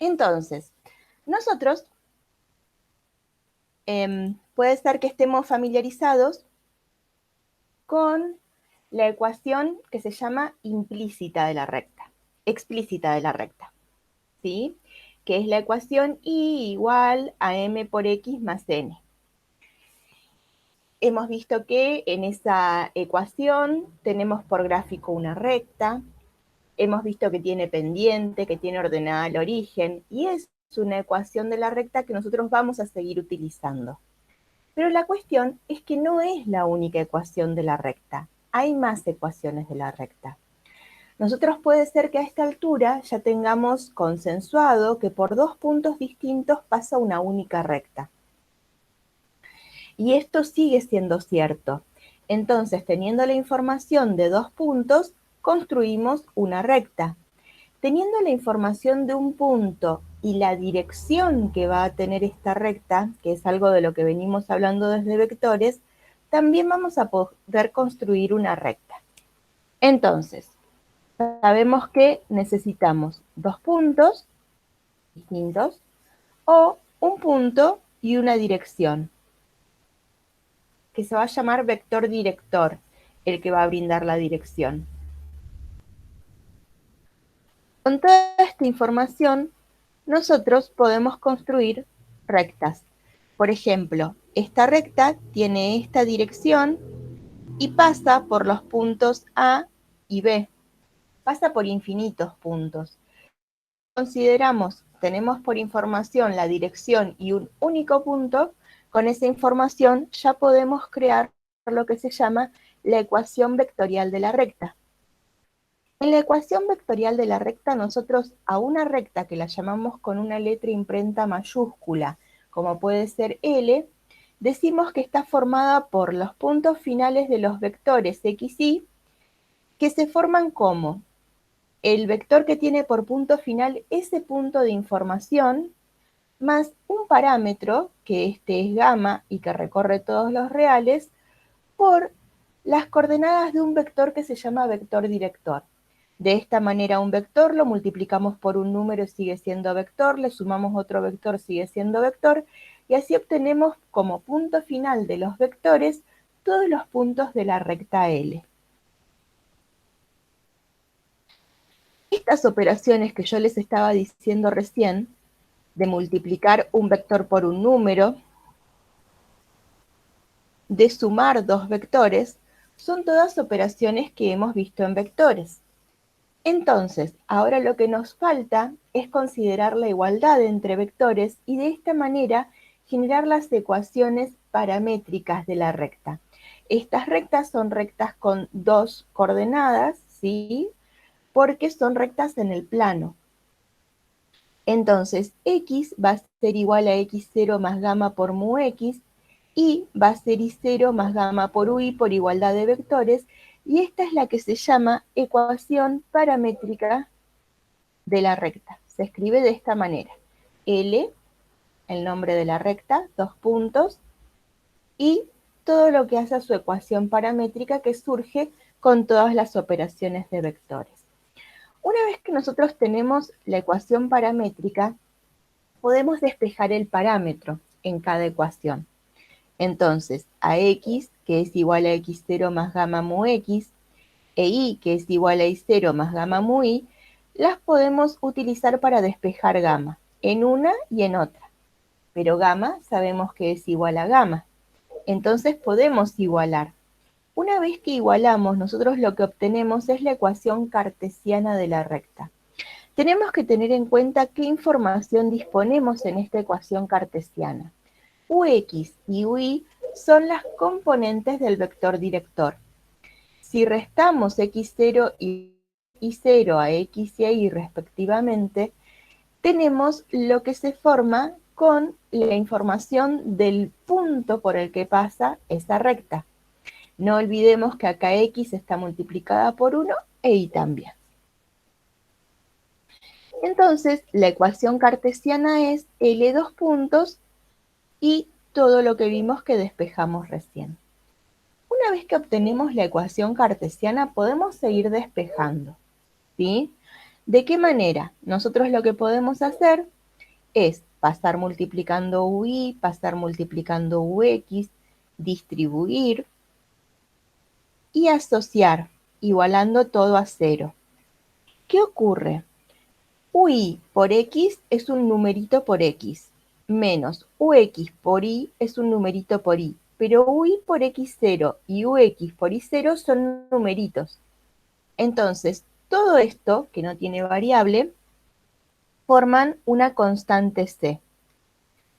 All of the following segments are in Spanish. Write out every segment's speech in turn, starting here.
Entonces, nosotros puede ser que estemos familiarizados con la ecuación que se llama implícita de la recta, explícita de la recta, ¿sí? Que es la ecuación y igual a m por x más n. Hemos visto que en esa ecuación tenemos por gráfico una recta, hemos visto que tiene pendiente, que tiene ordenada al origen, y es una ecuación de la recta que nosotros vamos a seguir utilizando. Pero la cuestión es que no es la única ecuación de la recta, hay más ecuaciones de la recta. Nosotros puede ser que a esta altura ya tengamos consensuado que por dos puntos distintos pasa una única recta. Y esto sigue siendo cierto. Entonces, teniendo la información de dos puntos, construimos una recta. Teniendo la información de un punto y la dirección que va a tener esta recta, que es algo de lo que venimos hablando desde vectores, también vamos a poder construir una recta. Entonces, sabemos que necesitamos dos puntos distintos o un punto y una dirección, que se va a llamar vector director, el que va a brindar la dirección. Con toda esta información, nosotros podemos construir rectas. Por ejemplo, esta recta tiene esta dirección y pasa por los puntos A y B. Pasa por infinitos puntos. Consideramos, tenemos por información la dirección y un único punto, con esa información ya podemos crear lo que se llama la ecuación vectorial de la recta. En la ecuación vectorial de la recta, nosotros a una recta que la llamamos con una letra imprenta mayúscula, como puede ser L, decimos que está formada por los puntos finales de los vectores x, y, que se forman como el vector que tiene por punto final ese punto de información, más un parámetro, que este es gamma y que recorre todos los reales, por las coordenadas de un vector que se llama vector director. De esta manera un vector lo multiplicamos por un número, sigue siendo vector, le sumamos otro vector, sigue siendo vector, y así obtenemos como punto final de los vectores todos los puntos de la recta L. Estas operaciones que yo les estaba diciendo recién, de multiplicar un vector por un número, de sumar dos vectores, son todas operaciones que hemos visto en vectores. Entonces, ahora lo que nos falta es considerar la igualdad entre vectores y de esta manera generar las ecuaciones paramétricas de la recta. Estas rectas son rectas con dos coordenadas, ¿sí? Porque son rectas en el plano. Entonces, x va a ser igual a x0 más gamma por mu x, y va a ser y0 más gamma por ui por igualdad de vectores, y esta es la que se llama ecuación paramétrica de la recta. Se escribe de esta manera: L, el nombre de la recta, dos puntos, y todo lo que hace a su ecuación paramétrica, que surge con todas las operaciones de vectores. Una vez que nosotros tenemos la ecuación paramétrica, podemos despejar el parámetro en cada ecuación. Entonces, a x, que es igual a x0 más gamma mu x, e y, que es igual a y0 más gamma mu y, las podemos utilizar para despejar gamma, en una y en otra. Pero gamma sabemos que es igual a gamma. Entonces podemos igualar. Una vez que igualamos, nosotros lo que obtenemos es la ecuación cartesiana de la recta. Tenemos que tener en cuenta qué información disponemos en esta ecuación cartesiana. Ux y ui son las componentes del vector director. Si restamos x0 y y0 a x y a y respectivamente, tenemos lo que se forma con la información del punto por el que pasa esa recta. No olvidemos que acá x está multiplicada por 1 e y también. Entonces, la ecuación cartesiana es L dos puntos y todo lo que vimos que despejamos recién. Una vez que obtenemos la ecuación cartesiana, podemos seguir despejando, ¿sí? ¿De qué manera? Nosotros lo que podemos hacer es pasar multiplicando UI, pasar multiplicando UX, distribuir y asociar, igualando todo a cero. ¿Qué ocurre? UI por X es un numerito por X, menos UX por Y es un numerito por Y, pero UI por X0 y UX por Y0 son numeritos. Entonces, todo esto, que no tiene variable, forman una constante C.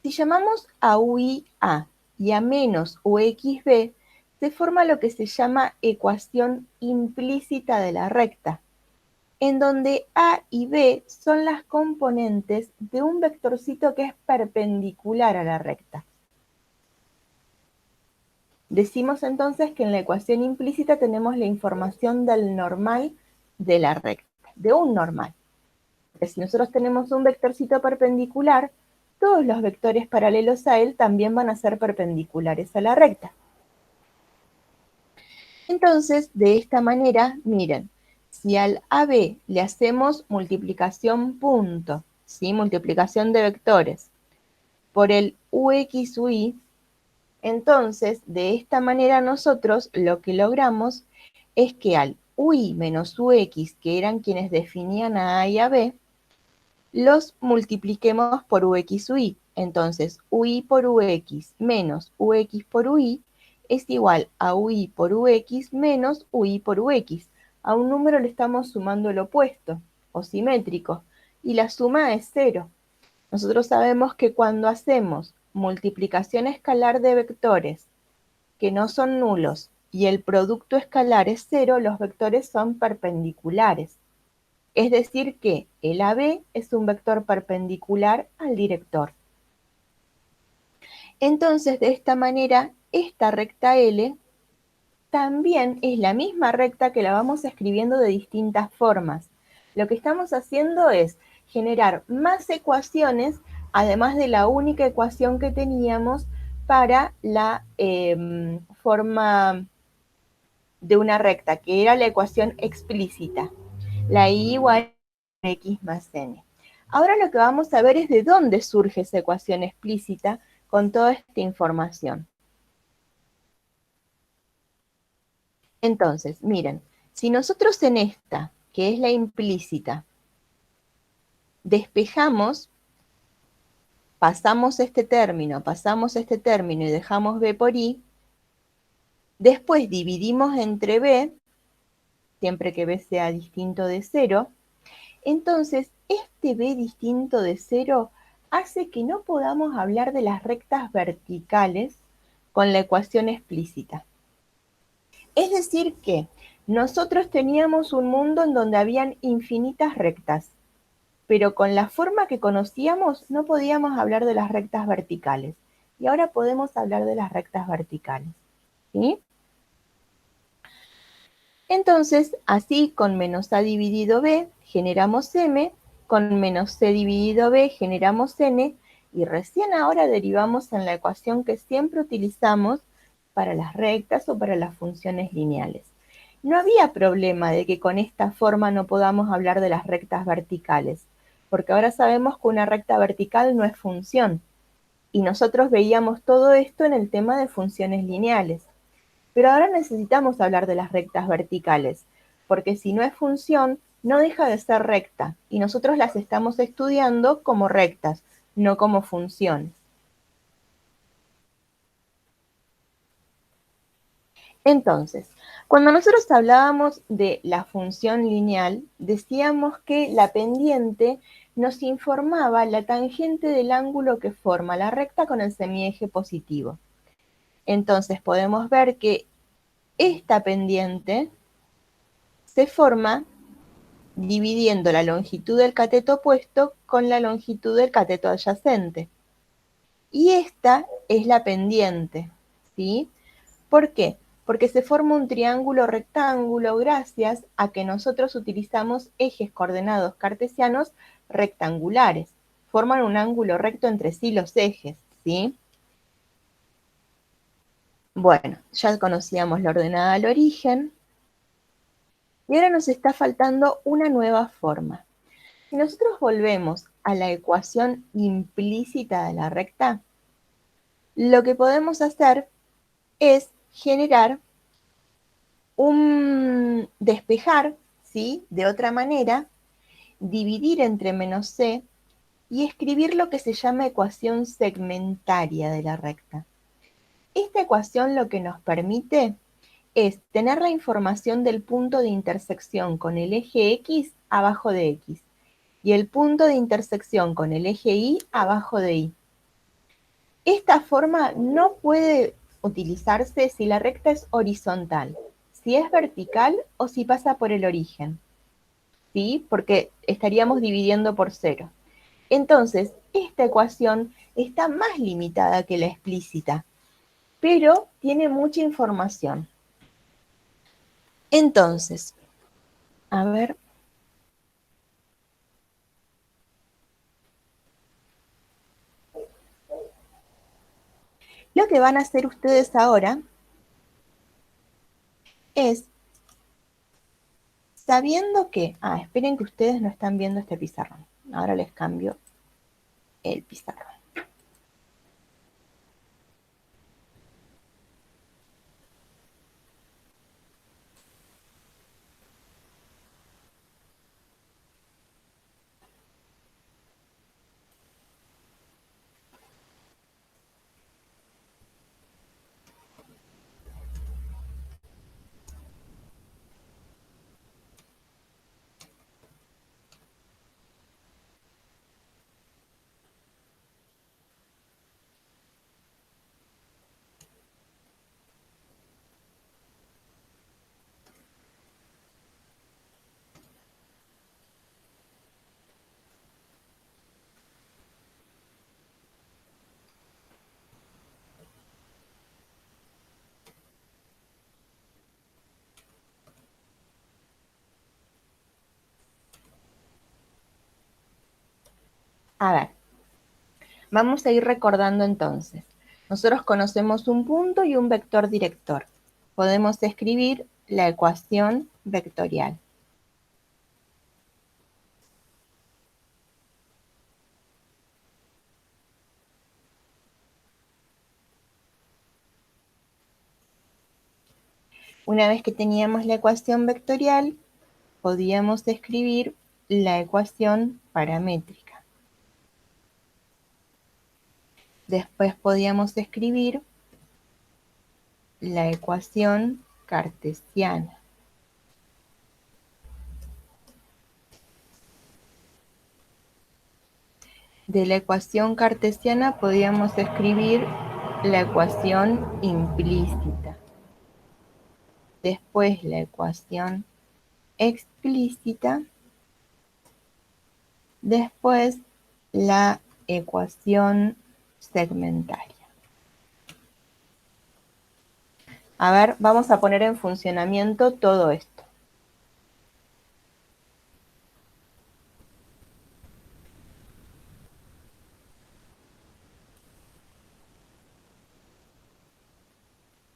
Si llamamos a UI A y a menos UXB, se forma lo que se llama ecuación implícita de la recta, en donde A y B son las componentes de un vectorcito que es perpendicular a la recta. Decimos entonces que en la ecuación implícita tenemos la información del normal de la recta, de un normal. Porque si nosotros tenemos un vectorcito perpendicular, todos los vectores paralelos a él también van a ser perpendiculares a la recta. Entonces, de esta manera, miren, si al AB le hacemos multiplicación punto, ¿sí? Multiplicación de vectores, por el UXY, entonces, de esta manera nosotros lo que logramos es que al UI menos UX, que eran quienes definían a A y a B, los multipliquemos por UXY. Entonces, UI por UX menos UX por UI es igual a UI por UX menos UI por UX. A un número le estamos sumando el opuesto, o simétrico, y la suma es cero. Nosotros sabemos que cuando hacemos multiplicación escalar de vectores que no son nulos y el producto escalar es cero, los vectores son perpendiculares. Es decir que el AB es un vector perpendicular al director. Entonces, de esta manera, esta recta L también es la misma recta que la vamos escribiendo de distintas formas. Lo que estamos haciendo es generar más ecuaciones, además de la única ecuación que teníamos para la forma de una recta, que era la ecuación explícita. La y igual a x más n. Ahora lo que vamos a ver es de dónde surge esa ecuación explícita con toda esta información. Entonces, miren, si nosotros en esta, que es la implícita, despejamos, pasamos este término y dejamos b por i, después dividimos entre b, siempre que b sea distinto de 0, entonces este b distinto de 0 hace que no podamos hablar de las rectas verticales con la ecuación explícita. Es decir que nosotros teníamos un mundo en donde habían infinitas rectas, pero con la forma que conocíamos no podíamos hablar de las rectas verticales. Y ahora podemos hablar de las rectas verticales, ¿sí? Entonces, así con menos a dividido b generamos m, con menos c dividido b generamos n, y recién ahora derivamos en la ecuación que siempre utilizamos para las rectas o para las funciones lineales. No había problema de que con esta forma no podamos hablar de las rectas verticales, porque ahora sabemos que una recta vertical no es función, y nosotros veíamos todo esto en el tema de funciones lineales. Pero ahora necesitamos hablar de las rectas verticales, porque si no es función, no deja de ser recta, y nosotros las estamos estudiando como rectas, no como funciones. Entonces, cuando nosotros hablábamos de la función lineal, decíamos que la pendiente nos informaba la tangente del ángulo que forma la recta con el semieje positivo. Entonces podemos ver que esta pendiente se forma dividiendo la longitud del cateto opuesto con la longitud del cateto adyacente. Y esta es la pendiente, ¿sí? ¿Por qué? Porque se forma un triángulo rectángulo gracias a que nosotros utilizamos ejes coordenados cartesianos rectangulares. Forman un ángulo recto entre sí los ejes, ¿sí? Bueno, ya conocíamos la ordenada al origen. Y ahora nos está faltando una nueva forma. Si nosotros volvemos a la ecuación implícita de la recta, lo que podemos hacer es generar un despejar, ¿sí? De otra manera, dividir entre menos c y escribir lo que se llama ecuación segmentaria de la recta. Esta ecuación lo que nos permite es tener la información del punto de intersección con el eje X abajo de X y el punto de intersección con el eje Y abajo de Y. Esta forma no puede utilizarse si la recta es horizontal, si es vertical o si pasa por el origen, ¿sí? Porque estaríamos dividiendo por cero. Entonces, esta ecuación está más limitada que la explícita, pero tiene mucha información. Entonces, a ver. Lo que van a hacer ustedes ahora es, sabiendo que, esperen que ustedes no están viendo este pizarrón. Ahora les cambio el pizarrón. A ver, vamos a ir recordando entonces. Nosotros conocemos un punto y un vector director. Podemos escribir la ecuación vectorial. Una vez que teníamos la ecuación vectorial, podíamos escribir la ecuación paramétrica. Después podíamos escribir la ecuación cartesiana. De la ecuación cartesiana podíamos escribir la ecuación implícita. Después la ecuación explícita. Después la ecuación segmentaria. A ver, vamos a poner en funcionamiento todo esto.